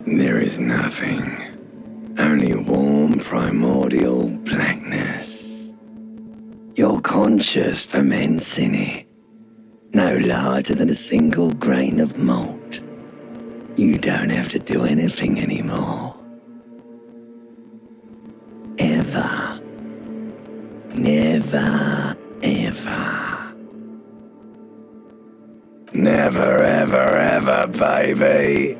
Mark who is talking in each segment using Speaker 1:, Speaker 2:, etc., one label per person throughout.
Speaker 1: There is nothing, only warm primordial blackness. Your conscious ferments in it, no larger than a single grain of malt. You don't have to do anything anymore. Ever. Never, ever. Never, ever, ever, baby.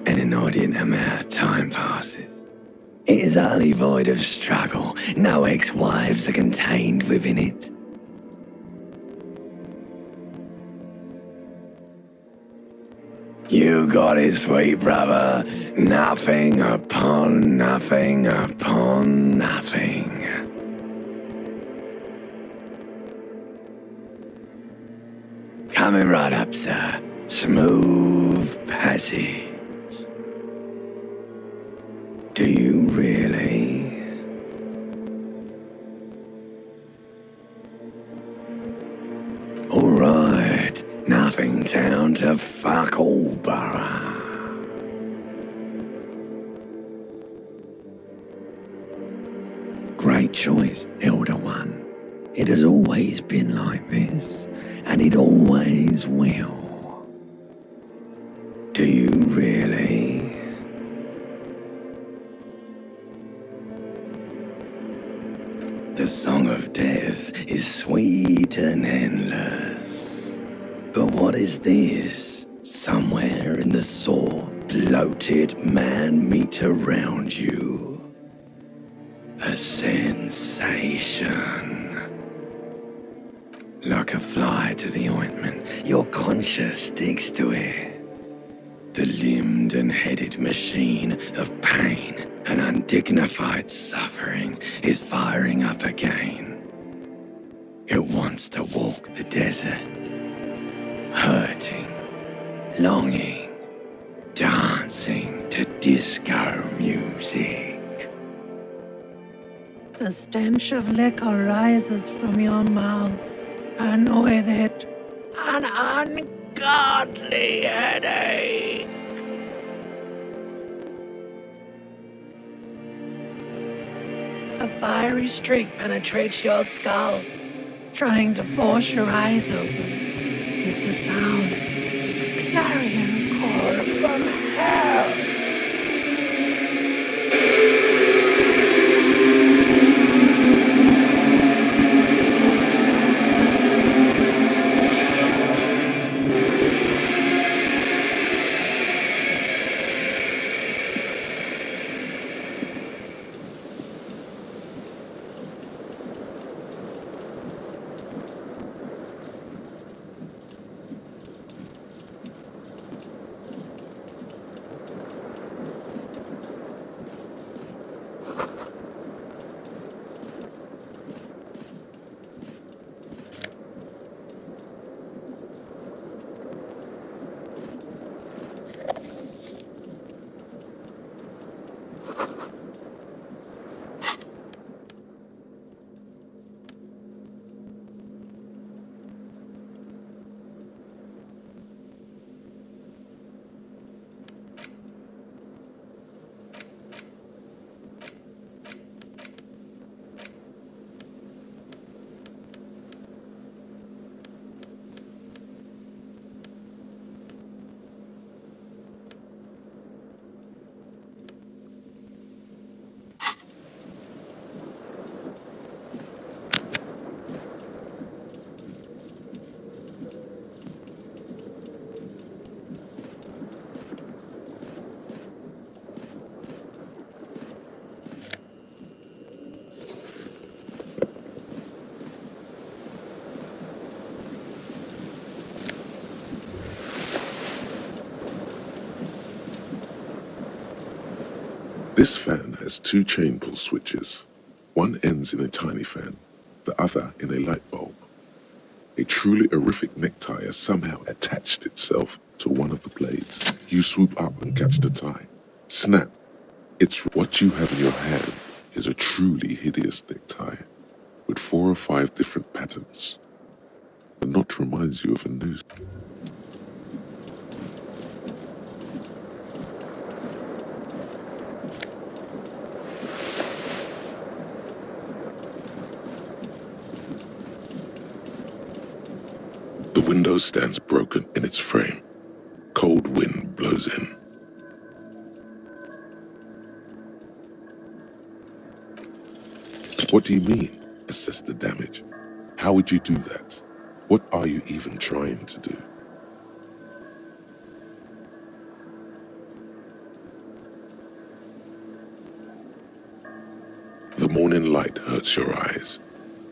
Speaker 1: An inordinate amount of time passes. It is utterly void of struggle. No ex-wives are contained within it. You got it, sweet brother. Nothing upon nothing upon nothing. Coming right up, sir. Smooth passage. Do you really? Alright, nothing down to fuck all borough. Great choice, Elder One. It has always been like this, and it always will. Do you really? The song of death is sweet and endless. But what is this? Somewhere in the sore, bloated man meet around you. A sensation. Like a fly to the ointment, your conscience sticks to it. The limbed and headed machine of pain and undignified suffering is firing up again. It wants to walk the desert, hurting, longing, dancing to disco music.
Speaker 2: The stench of liquor rises from your mouth, and with it, an ungodly headache. A fiery streak penetrates your skull, trying to force your eyes open. It's a sound, a clarion call from hell.
Speaker 3: This fan has two chain pull switches. One ends in a tiny fan, the other in a light bulb. A truly horrific necktie has somehow attached itself to one of the blades. You swoop up and catch the tie. Snap. It's what you have in your hand is a truly hideous necktie with 4 or 5 different patterns. The knot reminds you of a noose. window stands broken in its frame. Cold wind blows in. What do you mean, assess the damage? How would you do that? What are you even trying to do? The morning light hurts your eyes.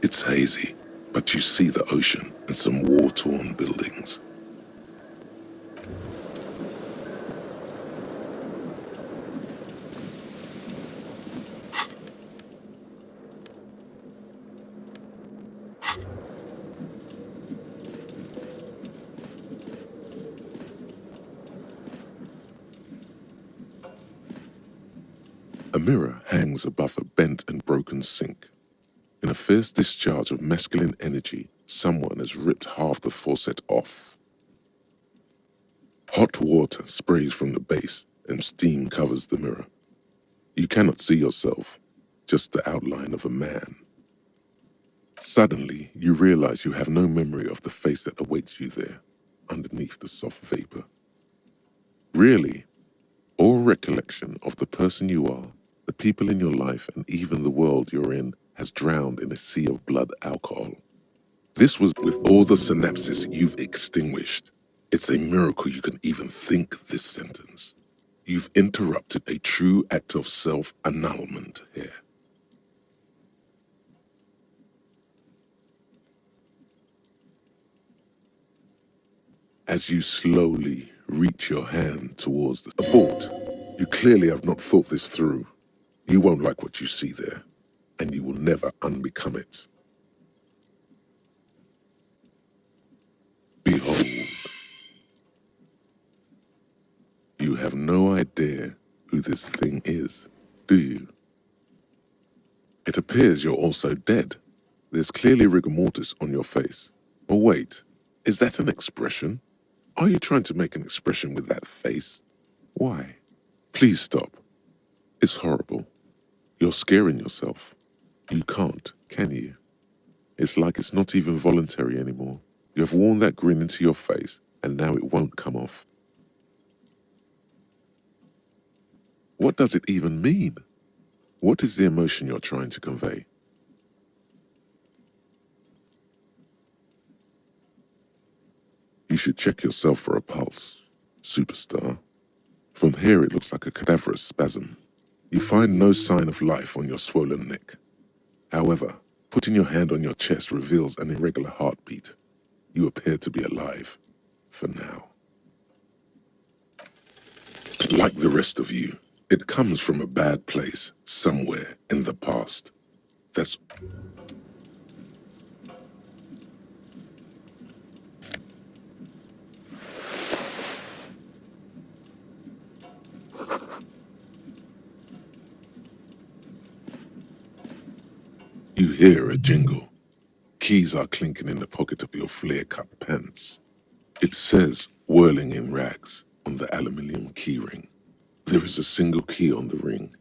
Speaker 3: It's hazy, but you see the ocean and some war-torn buildings. A mirror hangs above a bent and broken sink. In a fierce discharge of masculine energy, someone has ripped half the faucet off. Hot water sprays from the base and steam covers the mirror. You cannot see yourself, just the outline of a man. Suddenly, you realize you have no memory of the face that awaits you there, underneath the soft vapor. Really, all recollection of the person you are, the people in your life, and even the world you're in has drowned in a sea of blood alcohol. This was with all the synapses you've extinguished. It's a miracle you can even think this sentence. You've interrupted a true act of self-annulment here. As you slowly reach your hand towards the abort, you clearly have not thought this through. You won't like what you see there, and you will never unbecome it. Behold, you have no idea who this thing is, do you? It appears you're also dead. There's clearly rigor mortis on your face. Oh wait, is that an expression? Are you trying to make an expression with that face? Why? Please stop. It's horrible. You're scaring yourself. You can't, can you? It's like it's not even voluntary anymore. You have worn that grin into your face, and now it won't come off. What does it even mean? What is the emotion you're trying to convey? You should check yourself for a pulse, superstar. From here it looks like a cadaverous spasm. You find no sign of life on your swollen neck. However, putting your hand on your chest reveals an irregular heartbeat. You appear to be alive, for now. Like the rest of you, it comes from a bad place, somewhere in the past. That's You hear a jingle. Keys are clinking in the pocket of your flare-cut pants. It says, whirling in rags, on the aluminium key ring. There is a single key on the ring.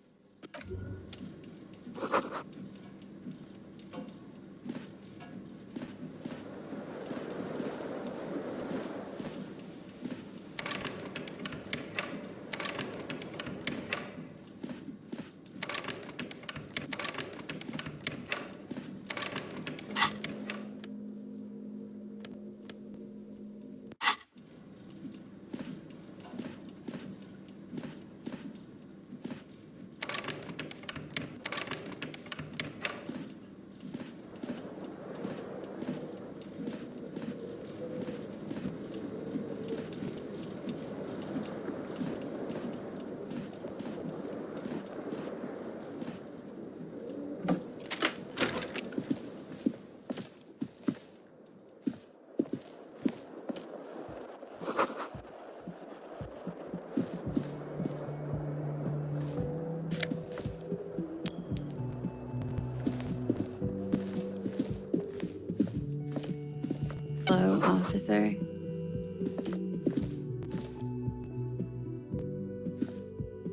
Speaker 4: Hello, officer.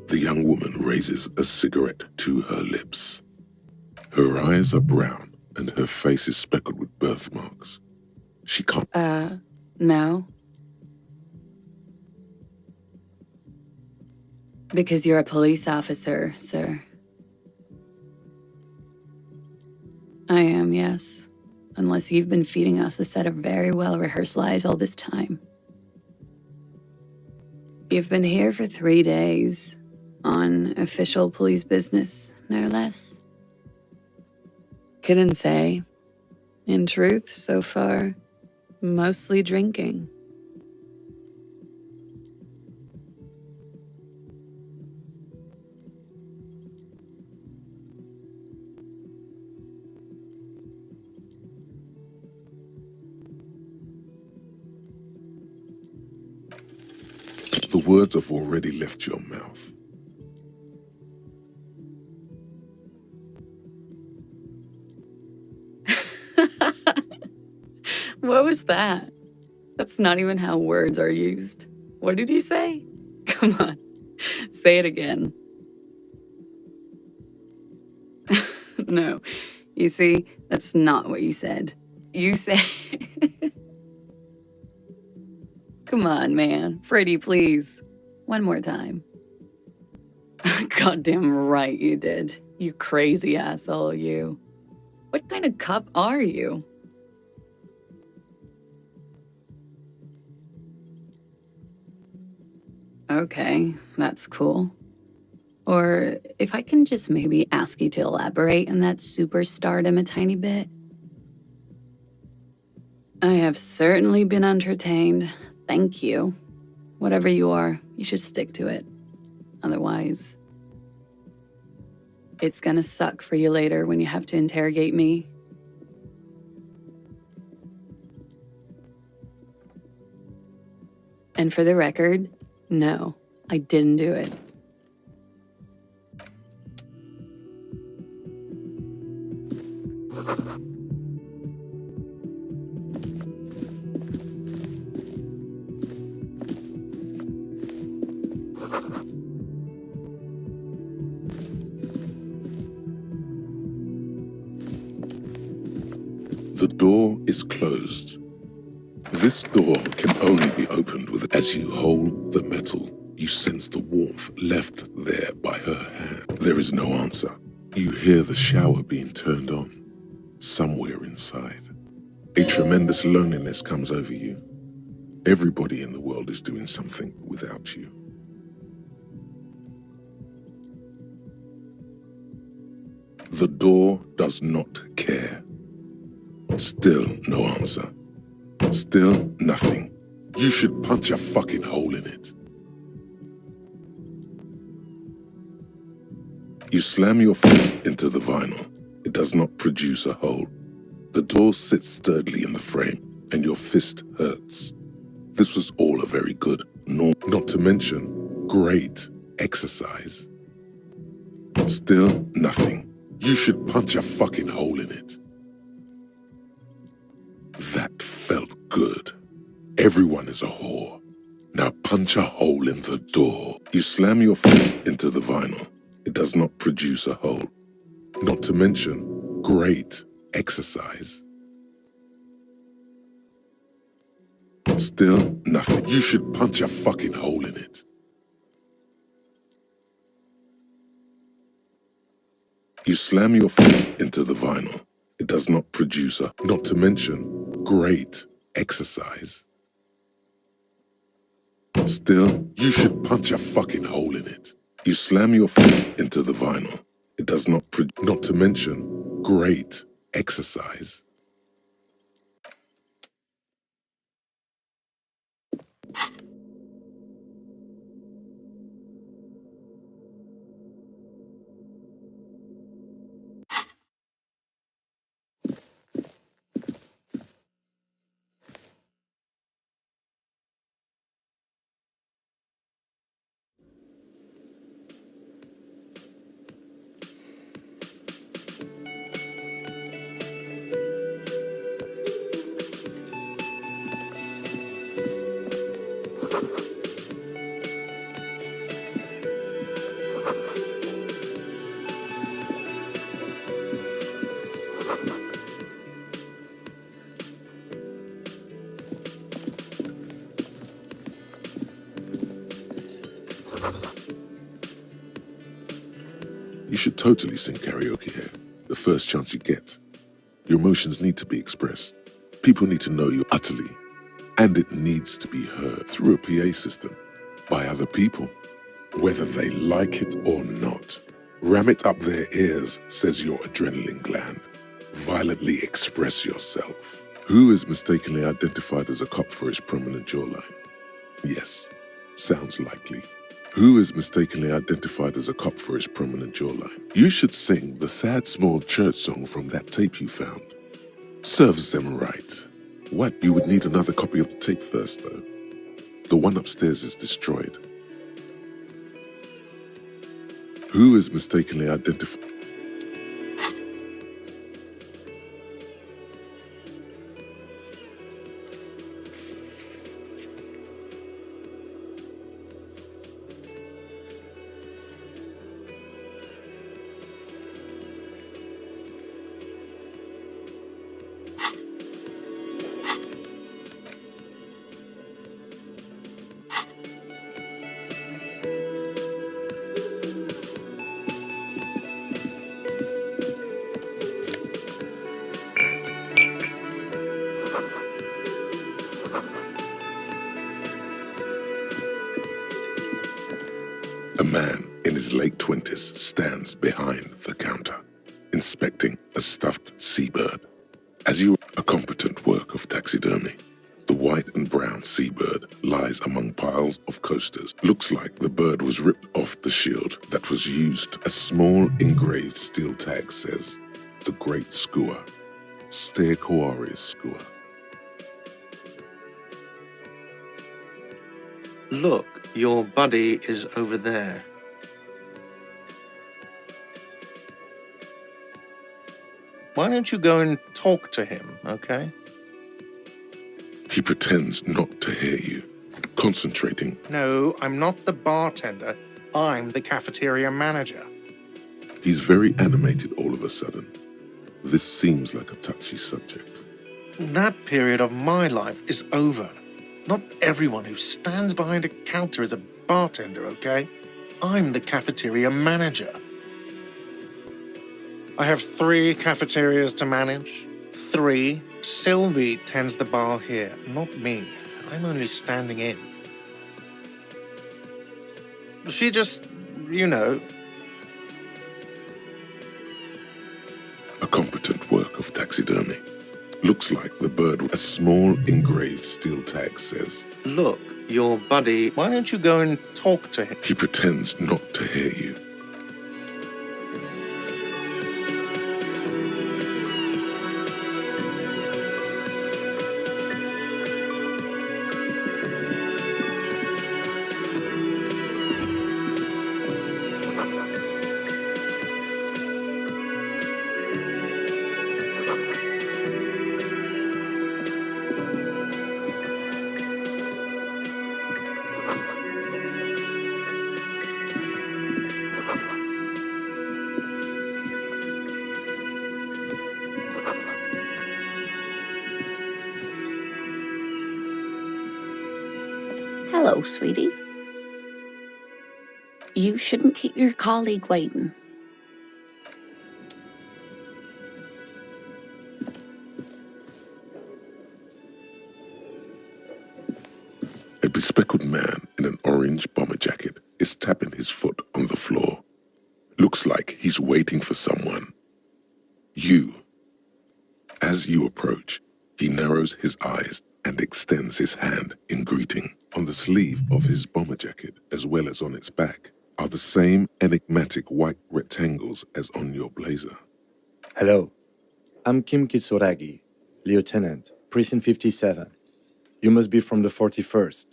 Speaker 3: The young woman raises a cigarette to her lips. Her eyes are brown and her face is speckled with birthmarks. She can't.
Speaker 4: No? Because you're a police officer, sir. I am, yes. Unless you've been feeding us a set of very well-rehearsed lies all this time. You've been here for 3 days, on official police business, no less. Couldn't say. In truth, so far, mostly drinking.
Speaker 3: The words have already left your mouth.
Speaker 4: What was that? That's not even how words are used. What did you say? Come on, say it again. No, you see, that's not what you said. You said... Come on, man. Pretty, please. One more time. Goddamn right you did. You crazy asshole, you. What kind of cop are you? Okay, that's cool. Or if I can just maybe ask you to elaborate on that superstardom a tiny bit. I have certainly been entertained. Thank you. Whatever you are, you should stick to it. Otherwise, it's gonna suck for you later when you have to interrogate me. And for the record, no, I didn't do it.
Speaker 3: The door is closed. This door can only be opened with, as you hold the metal, you sense the warmth left there by her hand. There is no answer. You hear the shower being turned on, somewhere inside. A tremendous loneliness comes over you. Everybody in the world is doing something without you. The door does not care. Still no answer. Still nothing. You should punch a fucking hole in it. You slam your fist into the vinyl. It does not produce a hole. The door sits sturdily in the frame, and your fist hurts. This was all a very good, not to mention, great exercise. Still nothing. You should punch a fucking hole in it. That felt good. Everyone is a whore. Now punch a hole in the door. You slam your fist into the vinyl. It does not produce a hole. Not to mention, great exercise. Still nothing. You should punch a fucking hole in it. You slam your fist into the vinyl. It does not produce a, not to mention, great exercise. Still, you should punch a fucking hole in it. You slam your fist into the vinyl. It does not not to mention, great exercise. You should totally sing karaoke here, the first chance you get. Your emotions need to be expressed. People need to know you utterly, and it needs to be heard through a PA system by other people, whether they like it or not. Ram it up their ears, says your adrenaline gland. Violently express yourself. Who is mistakenly identified as a cop for his prominent jawline? Yes, sounds likely. Who is mistakenly identified as a cop for his prominent jawline? You should sing the sad small church song from that tape you found. Serves them right. What? You would need another copy of the tape first, though. The one upstairs is destroyed. Who is mistakenly identified? A man in his late 20s stands behind the counter, inspecting a stuffed seabird. As you a competent work of taxidermy, the white and brown seabird lies among piles of coasters. Looks like the bird was ripped off the shield that was used. A small engraved steel tag says, "The Great Skua, Ste Koaris Skua."
Speaker 5: Look, your buddy is over there. Why don't you go and talk to him, okay?
Speaker 3: He pretends not to hear you, concentrating.
Speaker 5: No, I'm not the bartender. I'm the cafeteria manager.
Speaker 3: He's very animated all of a sudden. This seems like a touchy subject.
Speaker 5: That period of my life is over. Not everyone who stands behind a counter is a bartender, okay? I'm the cafeteria manager. I have 3 cafeterias to manage. 3. Sylvie tends the bar here, not me. I'm only standing in. She just, you know...
Speaker 3: A competent work of taxidermy. Looks like the bird with a small engraved steel tag says,
Speaker 5: Look, your buddy, why don't you go and talk to him?
Speaker 3: He pretends not to hear you.
Speaker 4: Hello, sweetie. You shouldn't keep your colleague waiting.
Speaker 3: A bespectacled man in an orange bomber jacket is tapping his foot on the floor. Looks like he's waiting for someone. You. As you approach, he narrows his eyes and extends his hand in greeting. On the sleeve of his bomber jacket, as well as on its back, are the same enigmatic white rectangles as on your blazer.
Speaker 6: Hello, I'm Kim Kitsuragi, Lieutenant, Precinct 57. You must be from the 41st.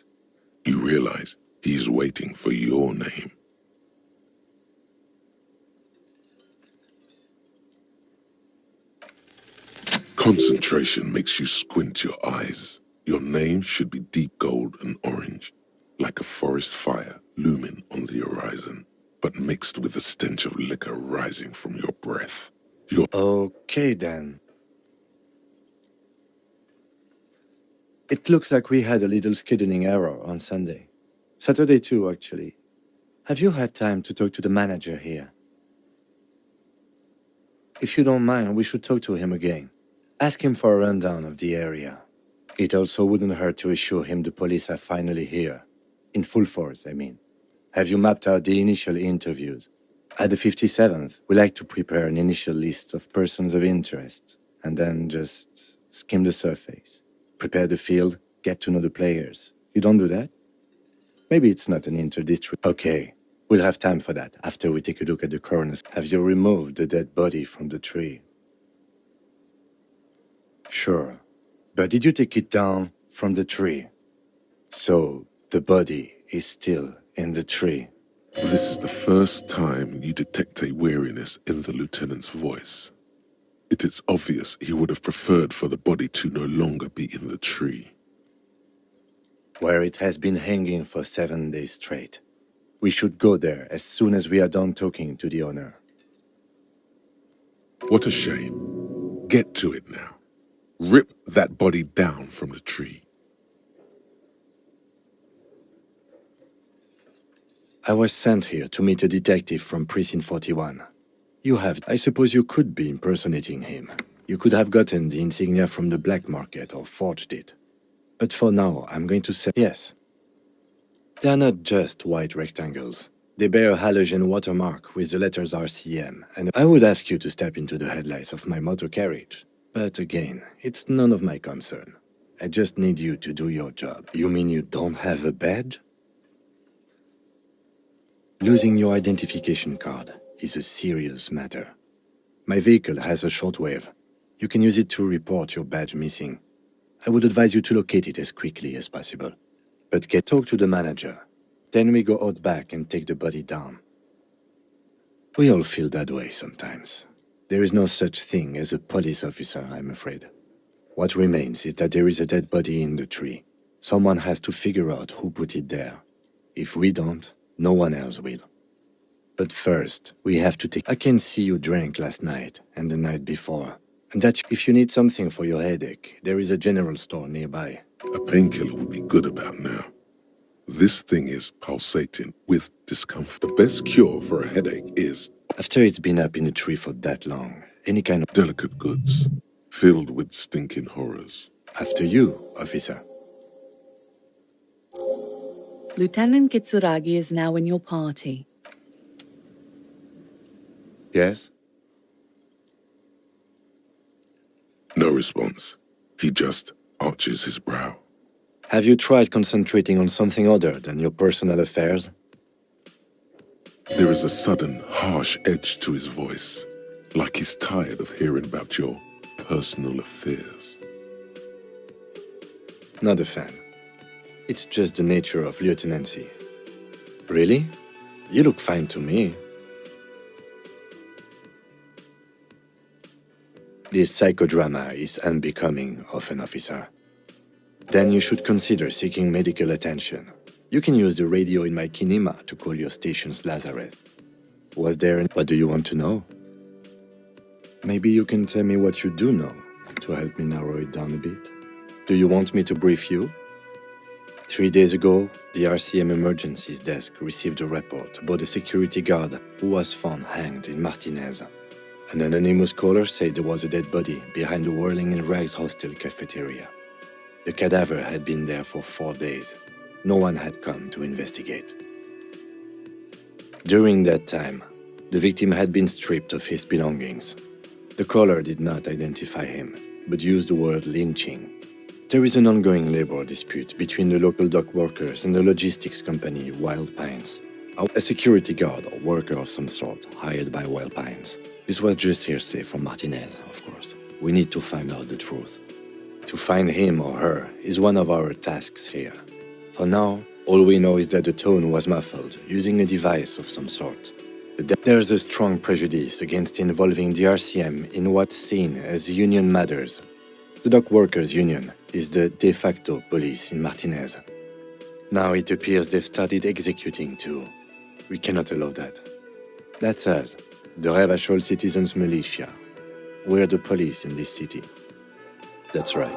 Speaker 3: You realize he's waiting for your name. Concentration makes you squint your eyes. Your name should be deep gold and orange, like a forest fire looming on the horizon, but mixed with the stench of liquor rising from your breath.
Speaker 6: Okay, then. It looks like we had a little scheduling error on Sunday. Saturday too, actually. Have you had time to talk to the manager here? If you don't mind, we should talk to him again. Ask him for a rundown of the area. It also wouldn't hurt to assure him the police are finally here. In full force, I mean. Have you mapped out the initial interviews? At the 57th, we like to prepare an initial list of persons of interest, and then just skim the surface. Prepare the field, get to know the players. You don't do that? Maybe it's not an inter-district. Okay, we'll have time for that after we take a look at the coroner's. Have you removed the dead body from the tree? Sure. But did you take it down from the tree? So, the body is still in the tree.
Speaker 3: This is the first time you detect a weariness in the lieutenant's voice. It is obvious he would have preferred for the body to no longer be in the tree.
Speaker 6: Where it has been hanging for 7 days straight. We should go there as soon as we are done talking to the owner.
Speaker 3: What a shame. Get to it now. Rip that body down from the tree.
Speaker 6: I was sent here to meet a detective from Precinct 41. You have... I suppose you could be impersonating him. You could have gotten the insignia from the black market or forged it. But for now, I'm going to say... Yes. They are not just white rectangles. They bear a halogen watermark with the letters RCM, and I would ask you to step into the headlights of my motor carriage. But again, it's none of my concern. I just need you to do your job. You mean you don't have a badge? Losing your identification card is a serious matter. My vehicle has a shortwave. You can use it to report your badge missing. I would advise you to locate it as quickly as possible. But talk to the manager. Then we go out back and take the body down. We all feel that way sometimes. There is no such thing as a police officer, I'm afraid. What remains is that there is a dead body in the tree. Someone has to figure out who put it there. If we don't, no one else will. But first, we have to take... I can see you drank last night and the night before. And that if you need something for your headache, there is a general store nearby.
Speaker 3: A painkiller would be good about now. This thing is pulsating with discomfort. The best cure for a headache is...
Speaker 6: After it's been up in a tree for that long, any kind of...
Speaker 3: delicate goods, filled with stinking horrors.
Speaker 6: After you, officer.
Speaker 7: Lieutenant Kitsuragi is now in your party.
Speaker 6: Yes?
Speaker 3: No response. He just arches his brow.
Speaker 6: Have you tried concentrating on something other than your personal affairs?
Speaker 3: There is a sudden, harsh edge to his voice, like he's tired of hearing about your personal affairs.
Speaker 6: Not a fan. It's just the nature of lieutenancy. Really? You look fine to me. This psychodrama is unbecoming of an officer. Then you should consider seeking medical attention. You can use the radio in my kinema to call your station's Lazareth. Was there any... What do you want to know? Maybe you can tell me what you do know to help me narrow it down a bit. Do you want me to brief you? 3 days ago, the RCM Emergencies Desk received a report about a security guard who was found hanged in Martinez. An anonymous caller said there was a dead body behind the Whirling in Rags hostel cafeteria. The cadaver had been there for 4 days. No one had come to investigate. During that time, the victim had been stripped of his belongings. The caller did not identify him, but used the word lynching. There is an ongoing labor dispute between the local dock workers and the logistics company Wild Pines. A security guard or worker of some sort hired by Wild Pines. This was just hearsay from Martinez, of course. We need to find out the truth. To find him or her is one of our tasks here. For now, all we know is that the tone was muffled, using a device of some sort. There's a strong prejudice against involving the RCM in what's seen as union matters. The Dock Workers Union is the de facto police in Martinez. Now it appears they've started executing too. We cannot allow that. That's us, the Revachol Citizens Militia. We're the police in this city. That's right.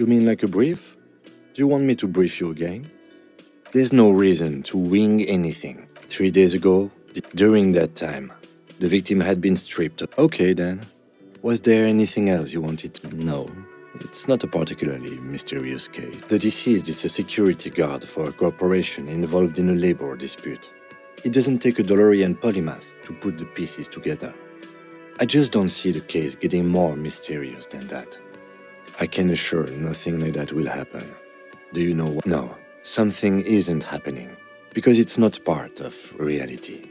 Speaker 6: You mean like a brief? Do you want me to brief you again? There's no reason to wing anything. 3 days ago, during that time, the victim had been stripped. Okay then. Was there anything else you wanted to know? It's not a particularly mysterious case. The deceased is a security guard for a corporation involved in a labor dispute. It doesn't take a DeLorean polymath to put the pieces together. I just don't see the case getting more mysterious than that. I can assure nothing like that will happen. Do you know what? No, something isn't happening, because it's not part of reality.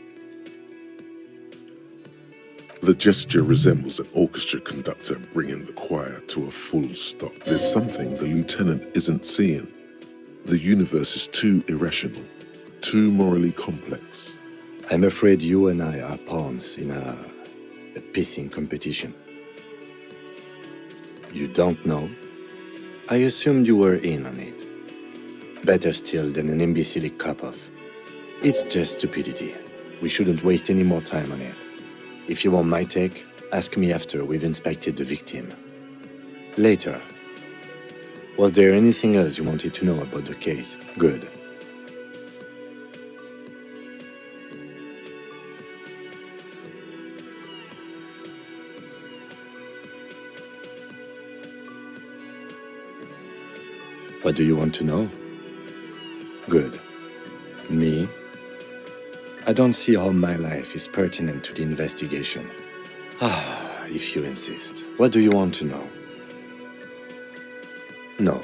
Speaker 3: The gesture resembles an orchestra conductor bringing the choir to a full stop. There's something the lieutenant isn't seeing. The universe is too irrational, too morally complex.
Speaker 6: I'm afraid you and I are pawns in a pissing competition. You don't know? I assumed you were in on it. Better still than an imbecile cop-off. It's just stupidity. We shouldn't waste any more time on it. If you want my take, ask me after we've inspected the victim. Later. Was there anything else you wanted to know about the case? Good. What do you want to know? Good. Me? I don't see how my life is pertinent to the investigation. Ah, if you insist. What do you want to know? No.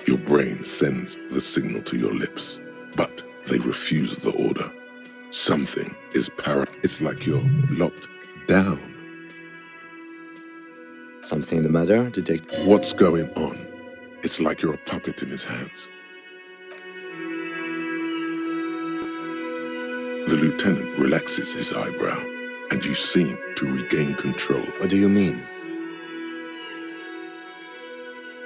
Speaker 3: Your brain sends the signal to your lips, but they refuse the order. Something is It's like you're locked down.
Speaker 6: Something the matter, detective?
Speaker 3: What's going on? It's like you're a puppet in his hands. The lieutenant relaxes his eyebrow, and you seem to regain control.
Speaker 6: What do you mean?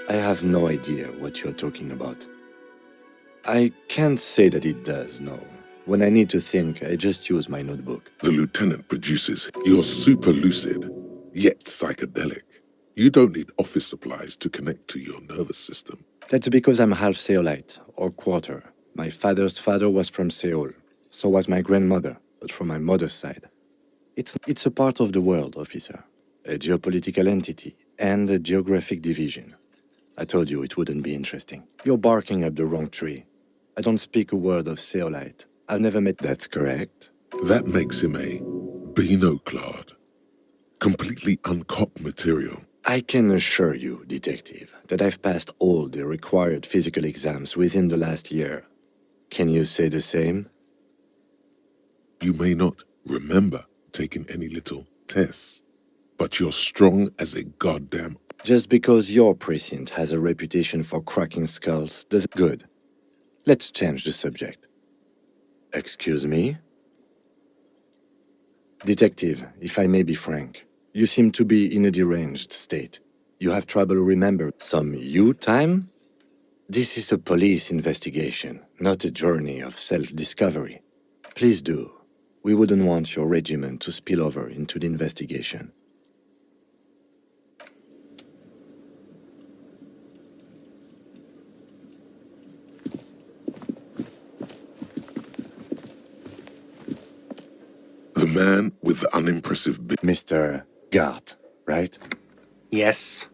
Speaker 6: I have no idea what you're talking about. I can't say that it does, no. When I need to think, I just use my notebook.
Speaker 3: The lieutenant produces. You're super lucid, yet psychedelic. You don't need office supplies to connect to your nervous system.
Speaker 6: That's because I'm half Seolite, or quarter. My father's father was from Seoul. So was my grandmother, but from my mother's side. It's a part of the world, officer. A geopolitical entity and a geographic division. I told you it wouldn't be interesting. You're barking up the wrong tree. I don't speak a word of Seolite. I've never met... That's correct.
Speaker 3: That makes him a Beano-clad, completely uncopped material.
Speaker 6: I can assure you, detective, that I've passed all the required physical exams within the last year. Can you say the same?
Speaker 3: You may not remember taking any little tests, but you're strong as a goddamn...
Speaker 6: Just because your precinct has a reputation for cracking skulls doesn't... Good. Let's change the subject. Excuse me? Detective, if I may be frank, you seem to be in a deranged state. You have trouble remembering some you time? This is a police investigation, not a journey of self-discovery. Please do. We wouldn't want your regiment to spill over into the investigation.
Speaker 3: The man with the unimpressive
Speaker 6: Mr. Gart, right?
Speaker 5: Yes.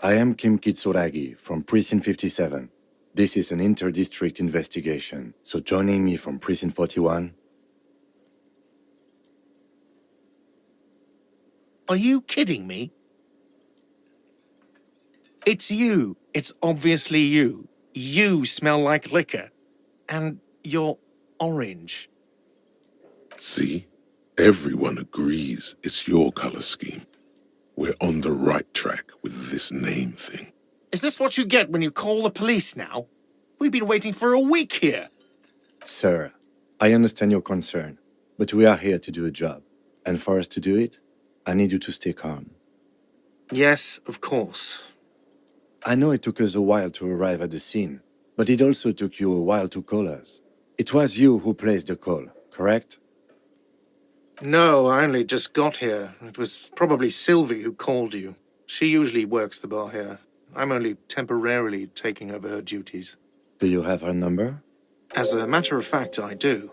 Speaker 6: I am Kim Kitsuragi from Precinct 57. This is an inter-district investigation, so joining me from Precinct 41...
Speaker 5: Are you kidding me? It's you. It's obviously you. You smell like liquor. And you're orange.
Speaker 3: See? Everyone agrees it's your color scheme. We're on the right track with this name thing.
Speaker 5: Is this what you get when you call the police now? We've been waiting for a week here.
Speaker 6: Sir, I understand your concern, but we are here to do a job. And for us to do it, I need you to stay calm.
Speaker 5: Yes, of course.
Speaker 6: I know it took us a while to arrive at the scene, but it also took you a while to call us. It was you who placed the call, correct?
Speaker 5: No, I only just got here. It was probably Sylvie who called you. She usually works the bar here. I'm only temporarily taking over her duties.
Speaker 6: Do you have her number?
Speaker 5: As a matter of fact, I do.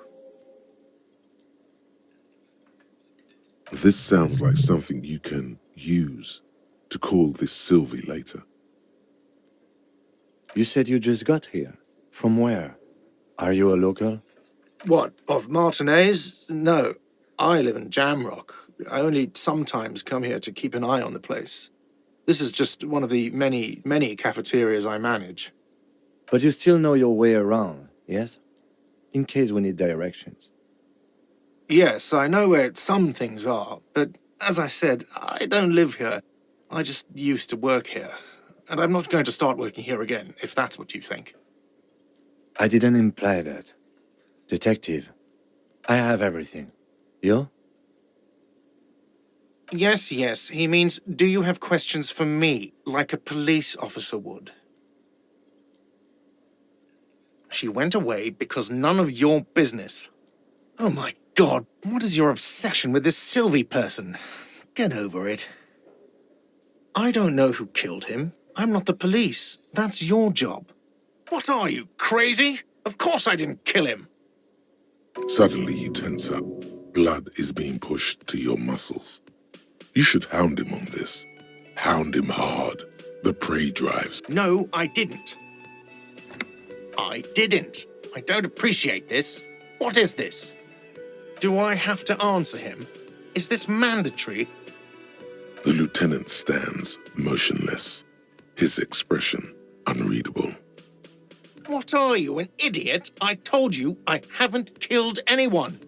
Speaker 3: This sounds like something you can use to call this Sylvie later.
Speaker 6: You said you just got here. From where? Are you a local?
Speaker 5: What, of Martinez? No, I live in Jamrock. I only sometimes come here to keep an eye on the place. This is just one of the many cafeterias I manage.
Speaker 6: But you still know your way around, yes? In case we need directions.
Speaker 5: Yes, I know where some things are, but as I said, I don't live here. I just used to work here. And I'm not going to start working here again, if that's what you think.
Speaker 6: I didn't imply that. Detective, I have everything. You?
Speaker 5: Yes, he means, do you have questions for me, like a police officer would? She went away because none of your business. Oh my God, what is your obsession with this Sylvie person? Get over it. I don't know who killed him. I'm not the police. That's your job. What are you, crazy? Of course I didn't kill him.
Speaker 3: Suddenly you tense up. Blood is being pushed to your muscles. You should hound him on this. Hound him hard. The prey drives.
Speaker 5: No, I didn't. I didn't. I don't appreciate this. What is this? Do I have to answer him? Is this mandatory?
Speaker 3: The lieutenant stands motionless, his expression unreadable.
Speaker 5: What are you, an idiot? I told you I haven't killed anyone.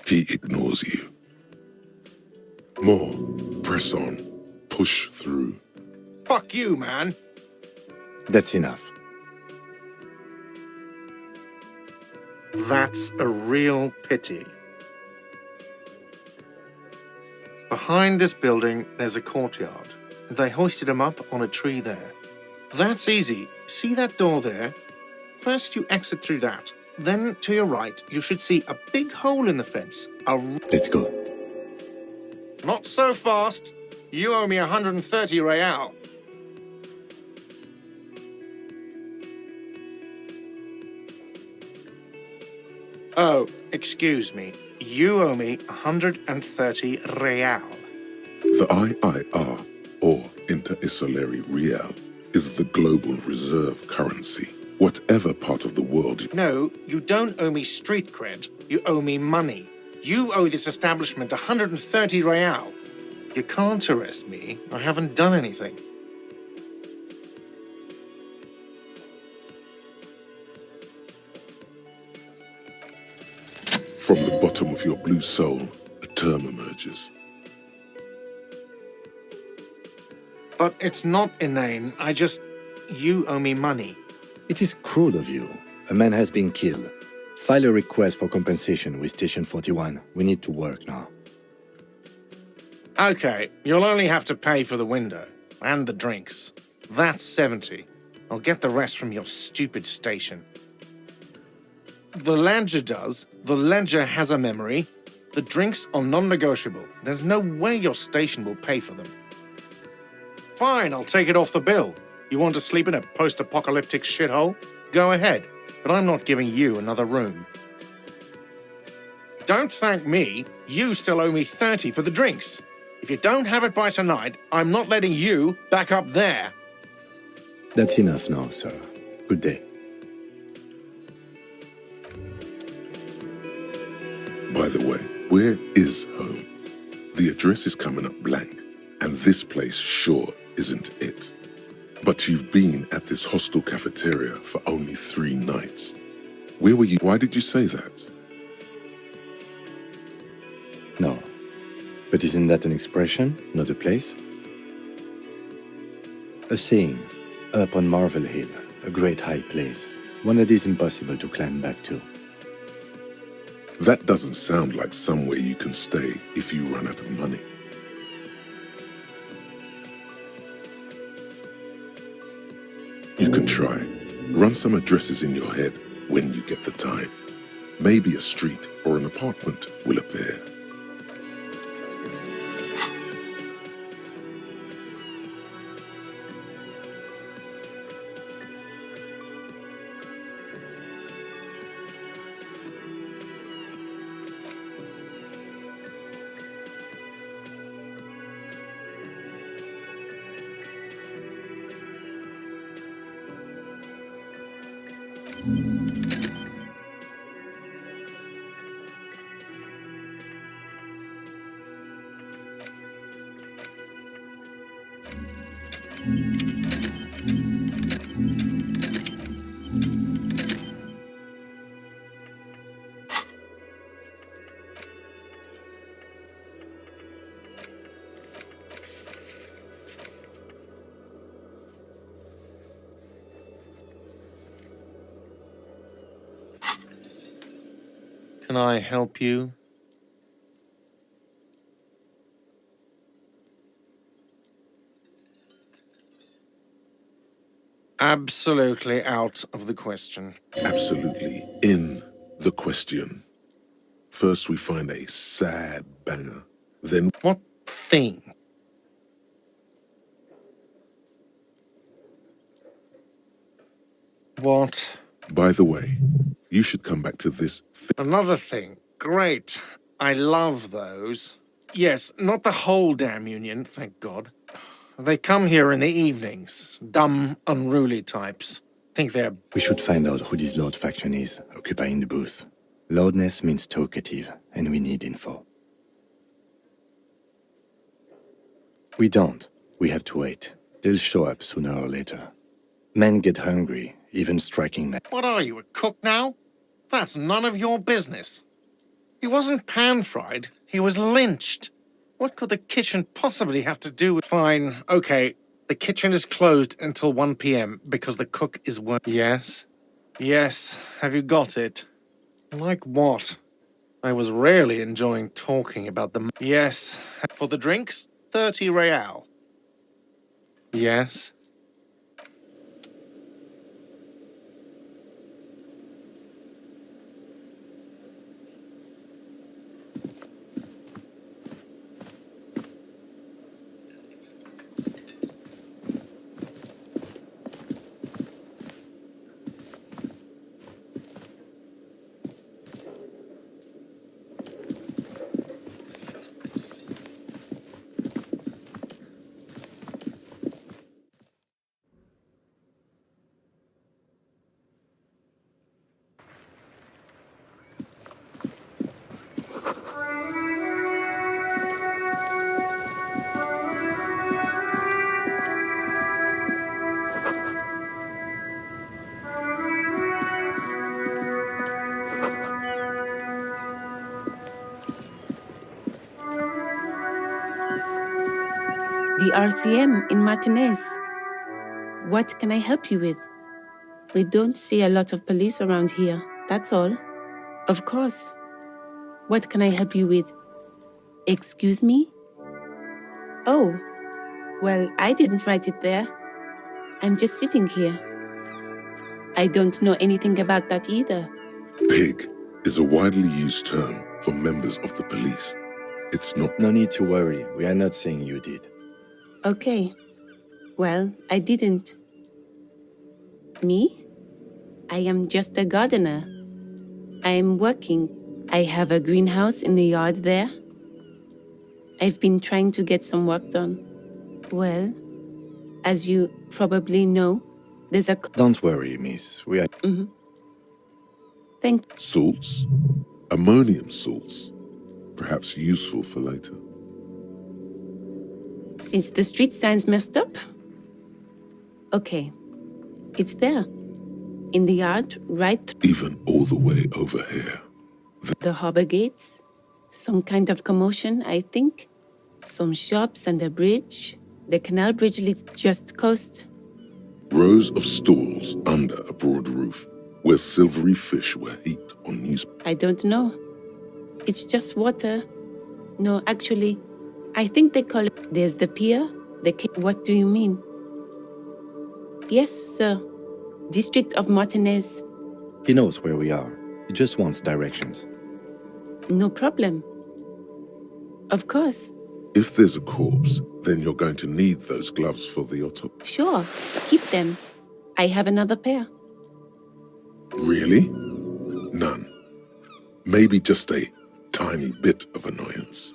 Speaker 3: He ignores you. More. Press on. Push through.
Speaker 5: Fuck you, man.
Speaker 6: That's enough.
Speaker 5: That's a real pity. Behind this building, there's a courtyard. They hoisted him up on a tree there. That's easy. See that door there? First you exit through that. Then, to your right, you should see a big hole in the fence.
Speaker 6: Let's go.
Speaker 5: Not so fast. You owe me 130 real. Oh, excuse me. You owe me 130 real.
Speaker 3: The IIR, or Inter-Isolary Real, is the global reserve currency. Whatever part of the world...
Speaker 5: No, you don't owe me street cred. You owe me money. You owe this establishment 130 real. You can't arrest me. I haven't done anything.
Speaker 3: From the bottom of your blue soul, a term emerges.
Speaker 5: But it's not inane. You owe me money.
Speaker 6: It is cruel of you. A man has been killed. File a request for compensation with Station 41. We need to work now.
Speaker 5: Okay, you'll only have to pay for the window and the drinks. That's 70. I'll get the rest from your stupid station. The ledger does. The ledger has a memory. The drinks are non-negotiable. There's no way your station will pay for them. Fine, I'll take it off the bill. You want to sleep in a post-apocalyptic shithole? Go ahead, but I'm not giving you another room. Don't thank me. You still owe me 30 for the drinks. If you don't have it by tonight, I'm not letting you back up there.
Speaker 6: That's enough now, sir. Good day.
Speaker 3: By the way, where is home? The address is coming up blank, and this place sure isn't it. But you've been at this hostel cafeteria for only 3 nights. Where were you? Why did you say that?
Speaker 6: No. But isn't that an expression, not a place? A saying, up on Marvel Hill, a great high place, one that is impossible to climb back to.
Speaker 3: That doesn't sound like somewhere you can stay if you run out of money. You can try. Run some addresses in your head when you get the time. Maybe a street or an apartment will appear.
Speaker 5: Can I help you? Absolutely out of the question.
Speaker 3: Absolutely in the question. First, we find a sad banger. Then,
Speaker 5: What thing? What?
Speaker 3: by the way, you should come back to this
Speaker 5: Another thing. Great. I love those. Yes, not the whole damn union, thank God. They come here in the evenings. Dumb, unruly types. Think they're...
Speaker 6: We should find out who this Lord faction is, occupying the booth. Loudness means talkative, and we need info. We don't. We have to wait. They'll show up sooner or later. Men get hungry, even striking men.
Speaker 5: What are you, a cook now? That's none of your business. He wasn't pan-fried, he was lynched. What could the kitchen possibly have to do with... Fine, okay. The kitchen is closed until 1 p.m. because the cook is working. Yes? Yes, have you got it? Like what? I was rarely enjoying talking about them. Yes. For the drinks, 30 real. Yes?
Speaker 8: The RCM in Martinez. What can I help you with? We don't see a lot of police around here, that's all. Of course. What can I help you with? Excuse me? Oh, well, I didn't write it there. I'm just sitting here. I don't know anything about that either.
Speaker 3: pig is a widely used term for members of the police. It's not.
Speaker 6: No need to worry, we are not saying you did.
Speaker 8: Okay. Well, I didn't. Me? I am just a gardener. I am working. I have a greenhouse in the yard there. I've been trying to get some work done. Well, as you probably know, there's a...
Speaker 6: Don't worry, miss. We are...
Speaker 8: Thank...
Speaker 3: Salts? Ammonium salts. Perhaps useful for later.
Speaker 8: Since the street sign's messed up? Okay. It's there. In the yard, right...
Speaker 3: Even all the way over here.
Speaker 8: The harbor gates. Some kind of commotion, I think. Some shops and a bridge. The canal bridge leads just coast.
Speaker 3: Rows of stalls under a broad roof, where silvery fish were heaped on news.
Speaker 8: I don't know. It's just water. No, actually, I think they call it... There's the pier, What do you mean? Yes, sir. District of Martinez.
Speaker 6: He knows where we are. He just wants directions.
Speaker 8: No problem. Of course.
Speaker 3: If there's a corpse, then you're going to need those gloves for the autopsy.
Speaker 8: Sure. Keep them. I have another pair.
Speaker 3: Really? None. Maybe just a tiny bit of annoyance.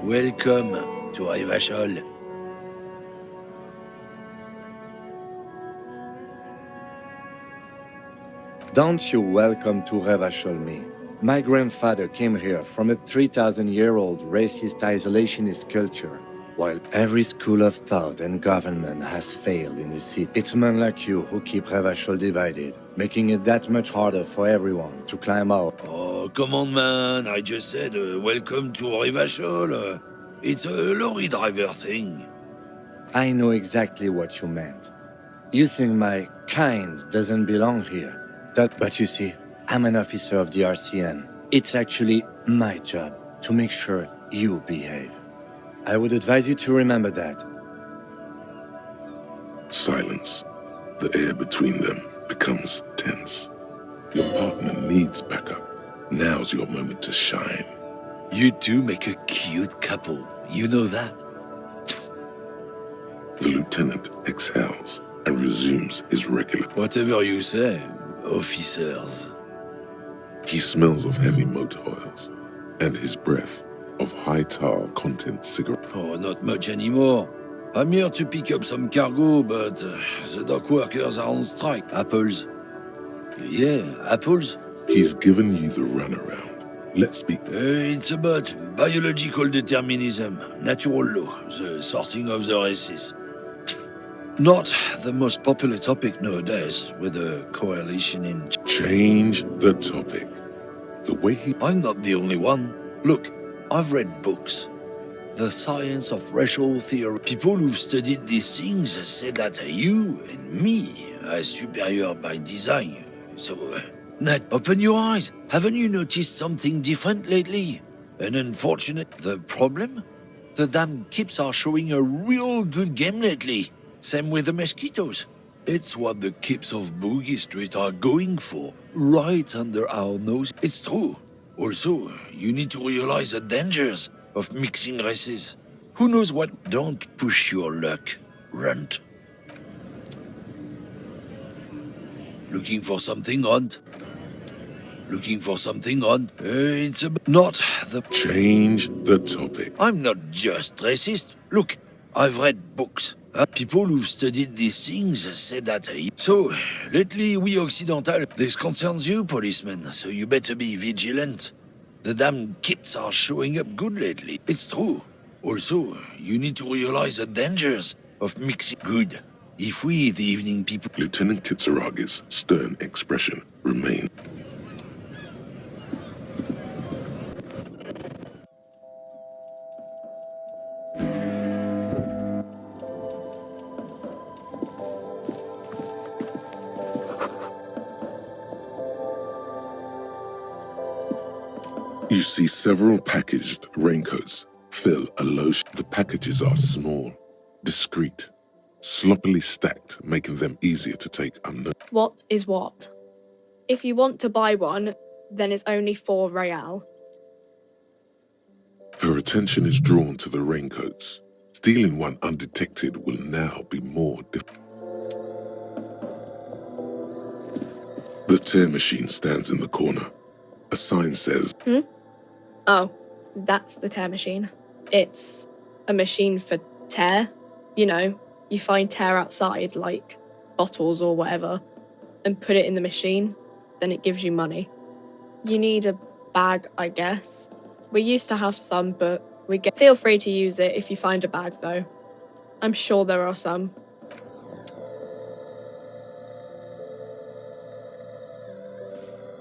Speaker 1: Welcome to Revachol.
Speaker 6: Don't you welcome to Revachol me. My grandfather came here from a 3,000-year-old racist isolationist culture. While every school of thought and government has failed in the city, it's men like you who keep Revachol divided, making it that much harder for everyone to climb out.
Speaker 1: Oh, come on, man. I just said welcome to Revachol. It's a lorry driver thing.
Speaker 6: I know exactly what you meant. You think my kind doesn't belong here. But you see, I'm an officer of the RCN. It's actually my job to make sure you behave. I would advise you to remember that.
Speaker 3: Silence. The air between them becomes tense. Your partner needs backup. Now's your moment to shine.
Speaker 1: You two make a cute couple. You know that?
Speaker 3: The lieutenant exhales and resumes his regular.
Speaker 1: Whatever you say, officers.
Speaker 3: He smells of heavy motor oils and his breath of high tar content cigarette.
Speaker 1: Oh, not much anymore. I'm here to pick up some cargo, but the dock workers are on strike. Apples. Yeah, apples.
Speaker 3: He's given you the runaround. Let's speak.
Speaker 1: It's about biological determinism, natural law, the sorting of the races. Not the most popular topic nowadays, with a coalition in...
Speaker 3: Change the topic. The way he...
Speaker 1: I'm not the only one. Look, I've read books. The science of racial theory. People who've studied these things say that you and me are superior by design. So, Nat, open your eyes. Haven't you noticed something different lately? An unfortunate... The problem? The damn kips are showing a real good game lately. Same with the mosquitoes. It's what the kips of Boogie Street are going for, right under our nose. It's true. Also, you need to realize the dangers of mixing races. Who knows what? Don't push your luck, runt. Looking for something on? Looking for something on? It's not the...
Speaker 3: Change the topic.
Speaker 1: I'm not just racist. Look, I've read books. People who've studied these things say that... So, lately, we Occidental, this concerns you, policemen, so you better be vigilant. The damn kips are showing up good lately. It's true. Also, you need to realize the dangers of mixing... Good. If we, the evening people...
Speaker 3: Lieutenant Kitsuragi's stern expression remains. You see several packaged raincoats fill a low... The packages are small, discreet, sloppily stacked, making them easier to take unnoticed.
Speaker 9: What is what? If you want to buy one, then it's only 4 real.
Speaker 3: Her attention is drawn to the raincoats. Stealing one undetected will now be more difficult. The tear machine stands in the corner. A sign says...
Speaker 9: Oh, that's the tear machine. It's a machine for tear. You know, you find tear outside, like bottles or whatever, and put it in the machine, then it gives you money. You need a bag, I guess. We used to have some, but feel free to use it if you find a bag, though. I'm sure there are some.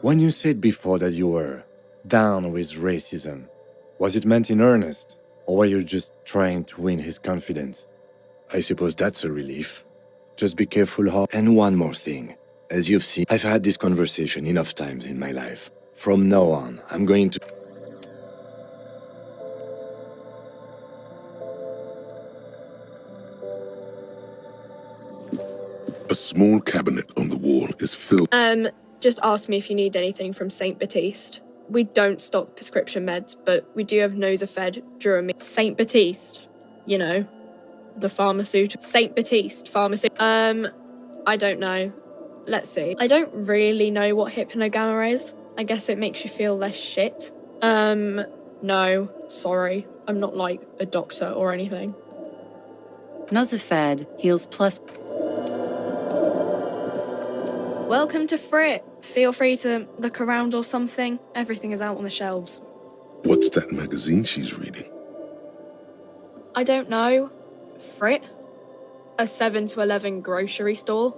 Speaker 6: When you said before that you were down with racism, was it meant in earnest, or were you just trying to win his confidence? I suppose that's a relief. Just be careful how... And one more thing. As you've seen, I've had this conversation enough times in my life. From now on, I'm going to...
Speaker 3: A small cabinet on the wall is filled...
Speaker 9: Just ask me if you need anything from St. Baptiste. We don't stock prescription meds, but we do have Nosafed, Durami. St. Baptiste, you know, the pharmaceutical. St. Baptiste, pharmaceutical. I don't know. Let's see. I don't really know what hypnogamma is. I guess it makes you feel less shit. No. Sorry, I'm not like a doctor or anything.
Speaker 7: Nozafad heals plus.
Speaker 9: Welcome to Frit. Feel free to look around or something. Everything is out on the shelves.
Speaker 3: What's that magazine she's reading?
Speaker 9: I don't know. Frit? A 7 to 11 grocery store?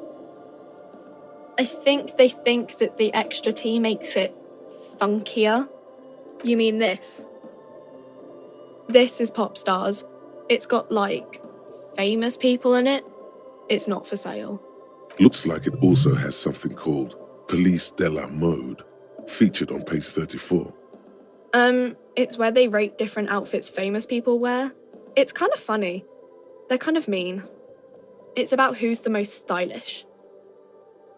Speaker 9: I think they think that the extra tea makes it funkier. You mean this? This is Pop Stars. It's got, like, famous people in it. It's not for sale.
Speaker 3: Looks like it also has something called Police de la Mode, featured on page 34.
Speaker 9: It's where they rate different outfits famous people wear. It's kind of funny. They're kind of mean. It's about who's the most stylish.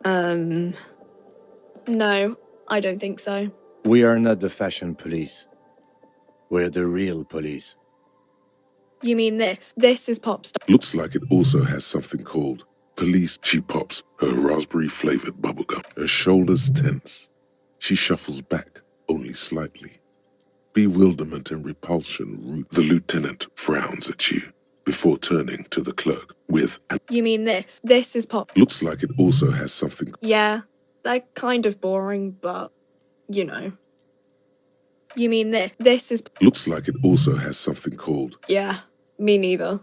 Speaker 9: No, I don't think so.
Speaker 6: We are not the fashion police. We're the real police.
Speaker 9: You mean this? This is Pop Star.
Speaker 3: Looks like it also has something called Police. She pops her raspberry-flavored bubblegum. Her shoulders tense. She shuffles back, only slightly. Bewilderment and repulsion root. The lieutenant frowns at you before turning to the clerk with an...
Speaker 9: You mean this? This is Pop...
Speaker 3: Looks like it also has something...
Speaker 9: Yeah, they're kind of boring, but, you know. You mean this? This is...
Speaker 3: Looks like it also has something called...
Speaker 9: Yeah, me neither.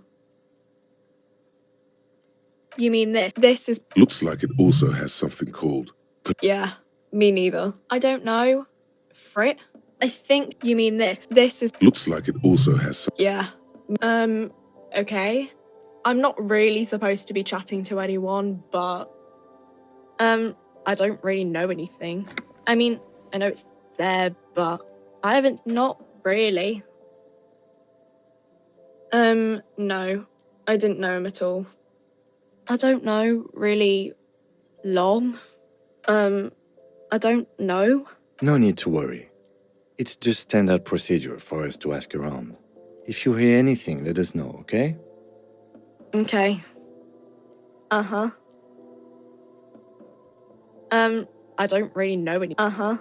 Speaker 9: You mean this? This is...
Speaker 3: Looks like it also has something called...
Speaker 9: Yeah, me neither. I don't know. Frit? I think you mean this. This is...
Speaker 3: Looks like it also has some...
Speaker 9: Yeah. Okay. I'm not really supposed to be chatting to anyone, but... I don't really know anything. I mean, I know it's there, but I haven't... Not really. No. I didn't know him at all. I don't know really long. I don't know.
Speaker 6: No need to worry. It's just standard procedure for us to ask around. If you hear anything, let us know, okay?
Speaker 9: Okay. Uh-huh. I don't really know any... Uh-huh.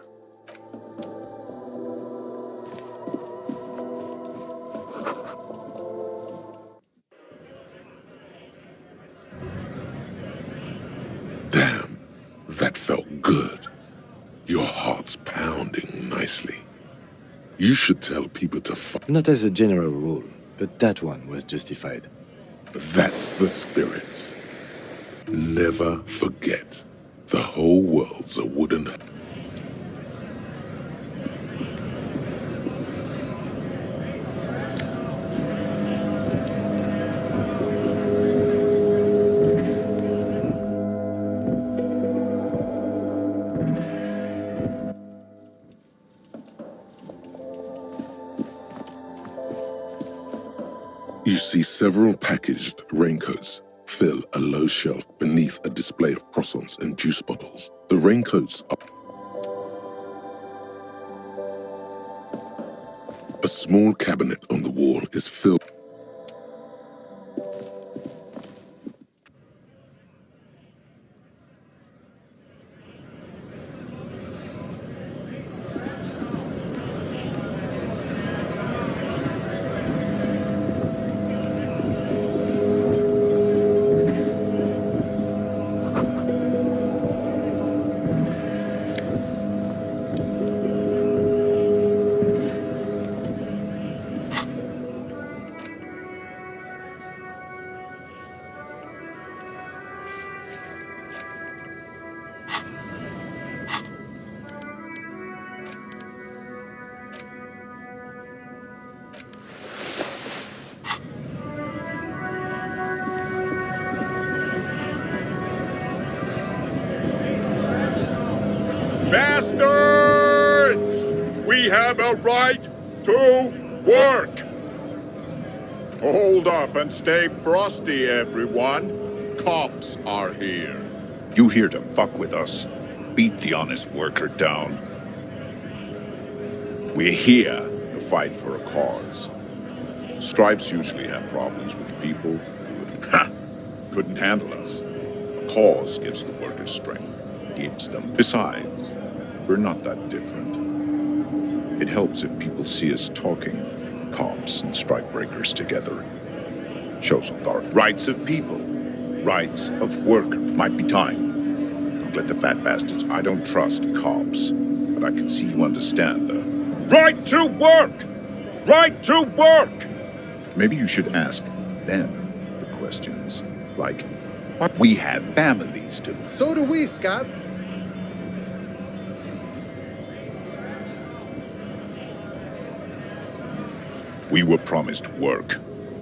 Speaker 3: Damn, that felt good. Your heart's pounding nicely. You should tell people to
Speaker 6: Not as a general rule, but that one was justified.
Speaker 3: That's the spirit. Never forget. The whole world's a wooden... You see several packaged raincoats fill a low shelf beneath a display of croissants and juice bottles. The raincoats are... A small cabinet on the wall is filled...
Speaker 10: Bastards! We have a right to work! Hold up and stay frosty, everyone. Cops are here.
Speaker 11: You here to fuck with us? Beat the honest worker down.
Speaker 10: We're here to fight for a cause. Stripes usually have problems with people who couldn't handle us. A cause gives the workers strength, gives them. Besides, we're not that different. It helps if people see us talking, cops and strikebreakers together. Shows authority. Rights of people. Rights of worker. Might be time. Don't let the fat bastards. I don't trust cops, but I can see you understand the right to work! Right to work! Maybe you should ask them the questions. Like, we have families to...
Speaker 12: So do we, Scott.
Speaker 10: We were promised work.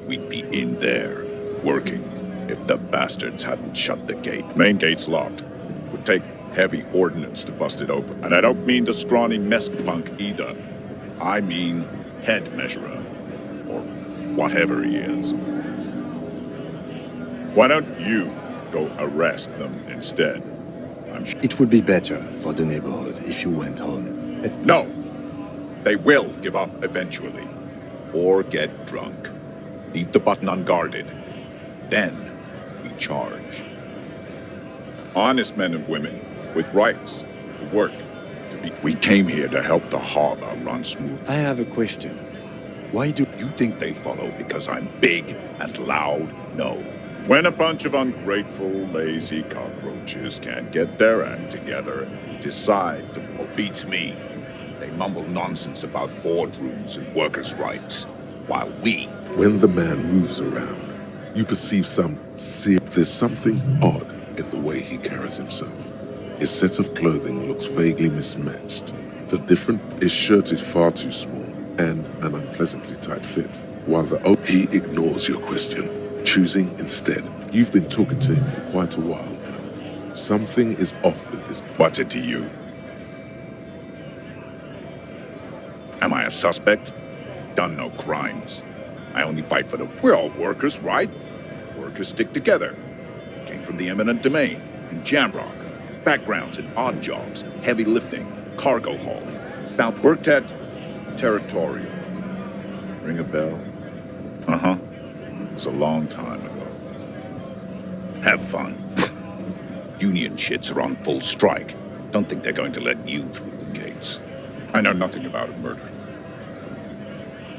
Speaker 10: We'd be in there, working, if the bastards hadn't shut the gate. Main gate's locked. Would take heavy ordnance to bust it open. And I don't mean the scrawny mesk punk either. I mean head measurer. Or whatever he is. Why don't you go arrest them instead?
Speaker 6: It would be better for the neighborhood if you went home.
Speaker 10: No! They will give up eventually. Or get drunk. Leave the button unguarded. Then we charge. Honest men and women with rights to work, to be... We came here to help the harbor run smooth.
Speaker 6: I have a question. Why do
Speaker 10: you think they follow because I'm big and loud? No. When a bunch of ungrateful, lazy cockroaches can't get their act together, decide to... What beats me, they mumble nonsense about boardrooms and workers' rights, while we...
Speaker 3: When the man moves around, you perceive there's something odd in the way he carries himself. His set of clothing looks vaguely mismatched. His shirt is far too small and an unpleasantly tight fit, while he ignores your question, choosing instead. You've been talking to him for quite a while now. Something is off with this.
Speaker 10: What's it to you? Am I a suspect? Done no crimes. I only fight for the... We're all workers, right? Workers stick together. Came from the eminent domain, in Jamrock. Backgrounds in odd jobs, heavy lifting, cargo hauling. Now worked at Territorial. Ring a bell? Uh-huh. It was a long time ago. Have fun. Union shits are on full strike. Don't think they're going to let you through the gates. I know nothing about a murder.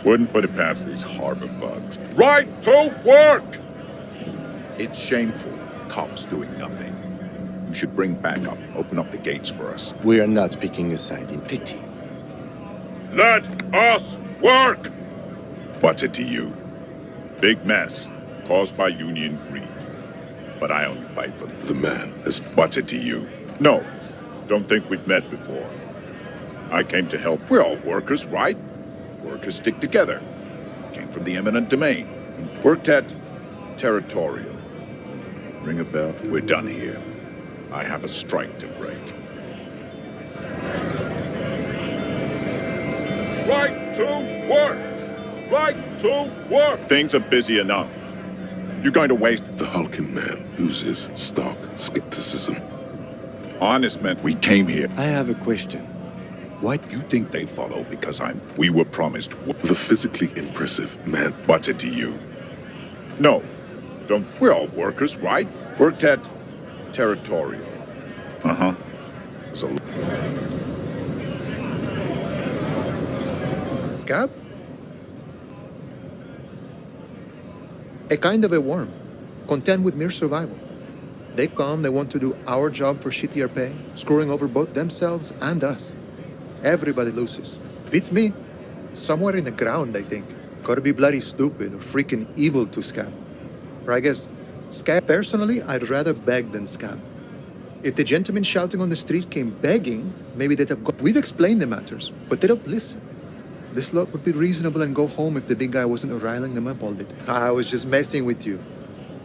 Speaker 10: Wouldn't put it past these harbor bugs. Right to work! It's shameful. Cops doing nothing. You should bring backup. Open up the gates for us.
Speaker 6: We are not picking a side in pity.
Speaker 10: Let us work! What's it to you? Big mess caused by union greed. But I only fight for
Speaker 3: the man.
Speaker 10: What's it to you? No, don't think we've met before. I came to help. We're all workers, right? Workers stick together. Came from the eminent domain. Worked at Territorial. Ring a bell? We're done here. I have a strike to break. Right to work! Right to work! Things are busy enough. You're going to waste...
Speaker 3: The hulking man oozes stark skepticism.
Speaker 10: Honest men, we came here.
Speaker 6: I have a question. Why
Speaker 10: you think they follow because we were promised...
Speaker 3: The physically impressive man.
Speaker 10: What's it to you? No, don't... We're all workers, right? Worked at Territorial. Uh-huh.
Speaker 12: Scab? A kind of a worm, content with mere survival. They come, they want to do our job for shittier pay, screwing over both themselves and us. Everybody loses. Beats me. Somewhere in the ground, I think. Gotta be bloody stupid or freaking evil to Scab. Or I guess, Scab, personally, I'd rather beg than Scab. If the gentleman shouting on the street came begging, maybe they'd have We've explained the matters, but they don't listen. This lot would be reasonable and go home if the big guy wasn't riling them up all the time. I was just messing with you.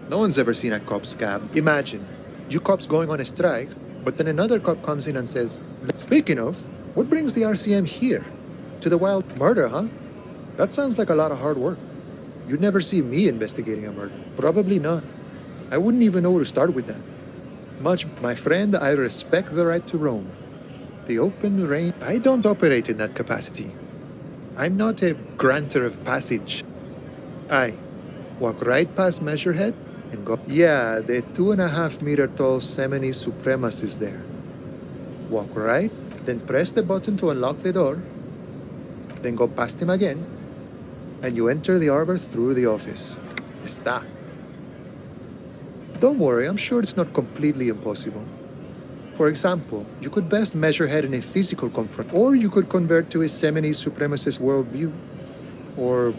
Speaker 12: No one's ever seen a cop Scab. Imagine, you cops going on a strike, but then another cop comes in and says, speaking of, what brings the RCM here? To the wild murder, huh? That sounds like a lot of hard work. You'd never see me investigating a murder. Probably not. I wouldn't even know where to start with that. My friend, I respect the right to roam. The open range... I don't operate in that capacity. I'm not a granter of passage. I walk right past Measurehead and go... Yeah, the 2.5-meter tall Semini Supremus is there. Walk right, then press the button to unlock the door, then go past him again, and you enter the arbor through the office. Está. Don't worry, I'm sure it's not completely impossible. For example, you could best measure head in a physical confront, or you could convert to a Seminese supremacist worldview. Or,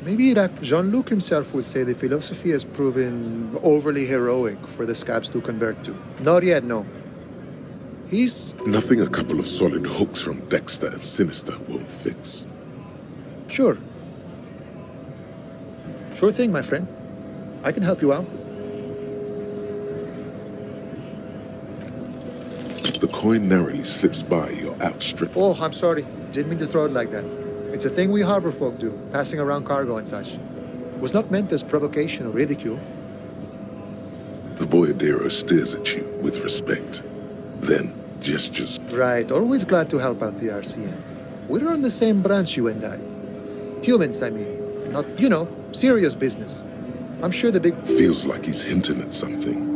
Speaker 12: maybe that Jean-Luc himself would say the philosophy has proven overly heroic for the scabs to convert to. Not yet, no. He's...
Speaker 3: Nothing a couple of solid hooks from Dexter and Sinister won't fix.
Speaker 12: Sure. Sure thing, my friend. I can help you out.
Speaker 3: The coin narrowly slips by your outstretched.
Speaker 12: Oh, I'm sorry. Didn't mean to throw it like that. It's a thing we harbor folk do, passing around cargo and such. Was not meant as provocation or ridicule.
Speaker 3: The boyadero stares at you with respect. Then gestures.
Speaker 12: Right, always glad to help out the RCM. We're on the same branch, you and I. Humans, I mean. Not, serious business. I'm sure the big...
Speaker 3: Feels like he's hinting at something.